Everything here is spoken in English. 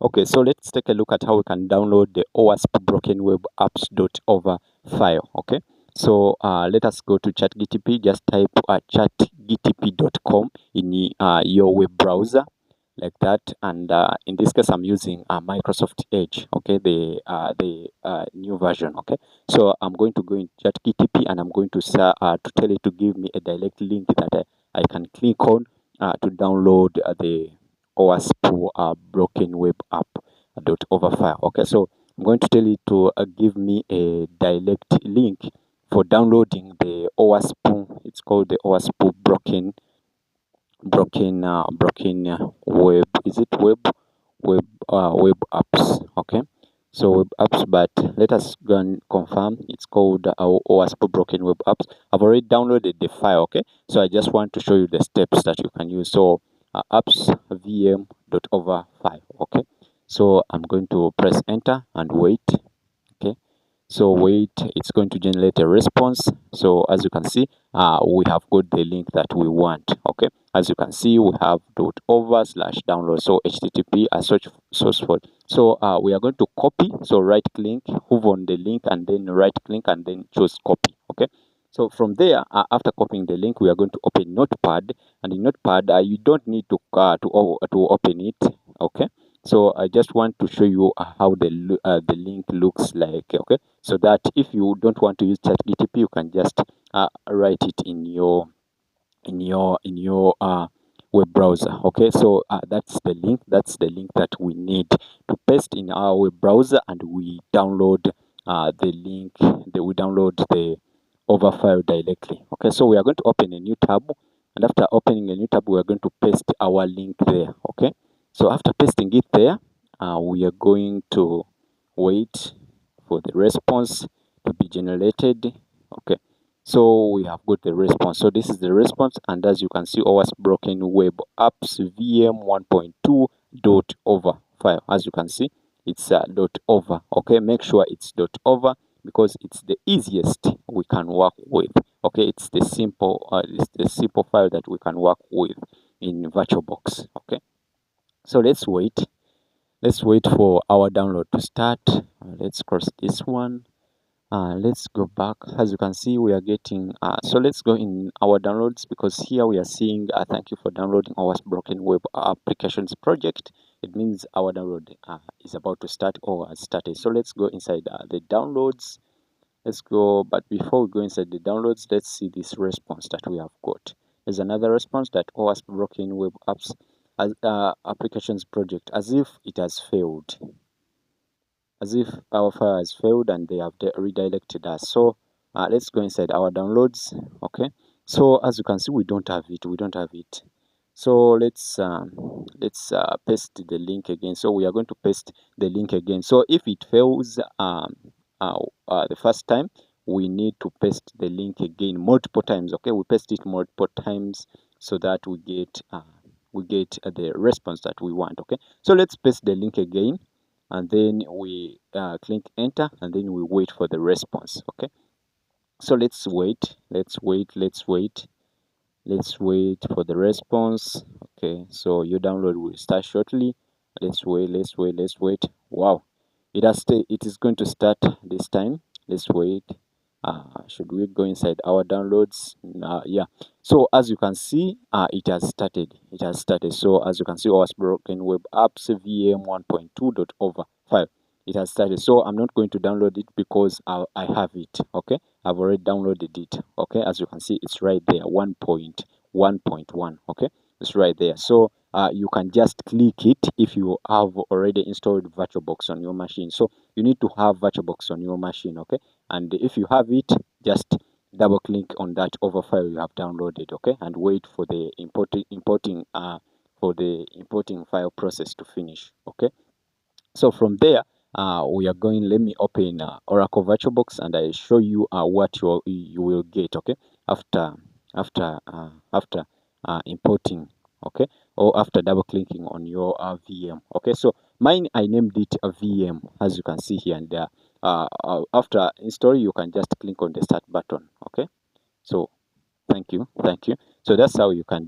Okay, so let's take a look at how we can download the Owasp broken web apps.over file. Okay, so let us go to ChatGTP. Just type chatgtp.com in your web browser like that, and in this case I'm using Microsoft Edge. Okay, the new version. Okay, so I'm going to go in ChatGTP and I'm going to tell it to give me a direct link that I can click on to download the Owasp broken web app.over file. Okay, so I'm going to tell it to give me a direct link for downloading the Owasp. It's called the Owasp broken web. Is it web apps? Okay, so web apps, but let us go and confirm. It's called our Owasp broken web apps. I've already downloaded the file. Okay, so I just want to show you the steps that you can use. So apps vm.over file. Okay, so I'm going to press enter and wait. Okay, so wait, it's going to generate a response. So as you can see, we have got the link that we want. Okay, as you can see, we have .over/download, so http search source for. So we are going to copy. So right click, hover on the link, and then right click and then choose copy. Okay, so from there, after copying the link, we are going to open Notepad, and in Notepad you don't need to open it. Okay, so I just want to show you how the link looks like. Okay, so that if you don't want to use ChatGTP, you can just write it in your web browser. Okay, so that's the link that we need to paste in our web browser, and we download the link. We download the over file directly. Okay, so we are going to open a new tab, and after opening a new tab, we are going to paste our link there. Okay, so after pasting it there, we are going to wait for the response to be generated. Okay, so we have got the response. So this is the response, and as you can see, Owasp broken web apps VM 1.2.over file. As you can see, it's .over. Okay, make sure it's .over because it's the easiest we can work with. Okay, it's the simple file that we can work with in VirtualBox. Okay, so let's wait for our download to start. Let's cross this one. Let's go back. As you can see, we are getting so let's go in our downloads, because here we are seeing thank you for downloading our broken web applications project. It means our download is about to start or has started. So let's go inside the downloads. Let's go, but before we go inside the downloads, let's see this response that we have got. There's another response that Owasp broken web apps as applications project, as if it has failed, as if our file has failed and they have redirected us. So let's go inside our downloads. Okay, so as you can see, we don't have it. So let's paste the link again. So we are going to paste the link again. So if it fails the first time, we need to paste the link again multiple times. Okay, we paste it multiple times so that we get the response that we want. Okay, so let's paste the link again, and then we click enter, and then we wait for the response. Okay, so let's wait for the response. Okay, so your download will start shortly. Let's wait. Wow, it is going to start this time. Let's wait. Should we go inside our downloads? Yeah, so as you can see, it has started. So as you can see, our broken web apps VM 1.2.over file, it has started. So I'm not going to download it because I have it. Okay, I've already downloaded it. Okay, as you can see, it's right there, 1.1.1. okay, it's right there. So you can just click it if you have already installed VirtualBox on your machine. So you need to have VirtualBox on your machine. Okay, and if you have it, just double click on that over file you have downloaded. Okay, and wait for the importing file process to finish. Okay, so from there we are going, let me open Oracle VirtualBox, and I show you what you will get. Okay, after importing, okay, or after double clicking on your VM. Okay, so mine, I named it a VM, as you can see here, and there. After installing, you can just click on the start button. Okay, so thank you. So that's how you can